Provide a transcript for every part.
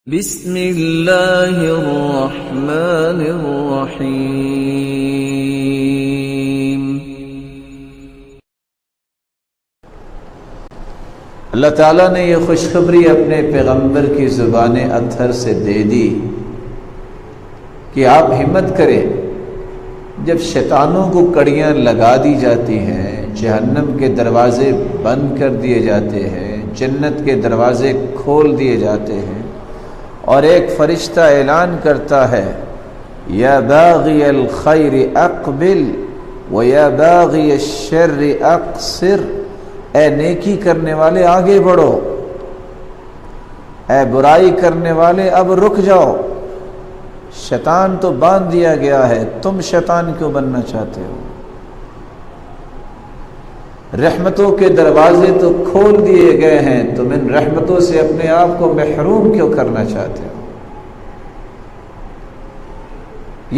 بسم اللہ الرحمن الرحیم۔ اللہ تعالیٰ نے یہ خوشخبری اپنے پیغمبر کی زبان اطہر سے دے دی کہ آپ ہمت کریں، جب شیطانوں کو کڑیاں لگا دی جاتی ہیں، جہنم کے دروازے بند کر دیے جاتے ہیں، جنت کے دروازے کھول دیے جاتے ہیں، اور ایک فرشتہ اعلان کرتا ہے یا باغی الخیر اقبل و یا باغی الشر اقصر، اے نیکی کرنے والے آگے بڑھو، اے برائی کرنے والے اب رک جاؤ۔ شیطان تو باندھ دیا گیا ہے، تم شیطان کیوں بننا چاہتے ہو؟ رحمتوں کے دروازے تو کھول دیے گئے ہیں، تم ان رحمتوں سے اپنے آپ کو محروم کیوں کرنا چاہتے ہو؟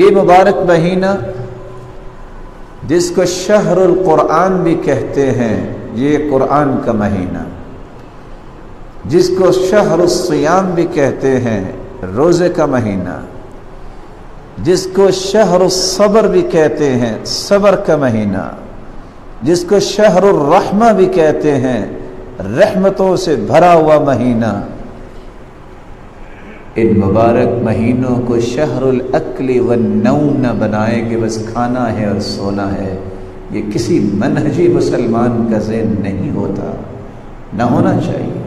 یہ مبارک مہینہ جس کو شہر القرآن بھی کہتے ہیں، یہ قرآن کا مہینہ، جس کو شہر الصیام بھی کہتے ہیں، روزے کا مہینہ، جس کو شہر الصبر بھی کہتے ہیں، صبر کا مہینہ، جس کو شہر الرحمہ بھی کہتے ہیں، رحمتوں سے بھرا ہوا مہینہ۔ ان مبارک مہینوں کو شہر الاکل والنوم نہ بنائے کہ بس کھانا ہے اور سونا ہے، یہ کسی منہجی مسلمان کا ذہن نہیں ہوتا، نہ ہونا چاہیے۔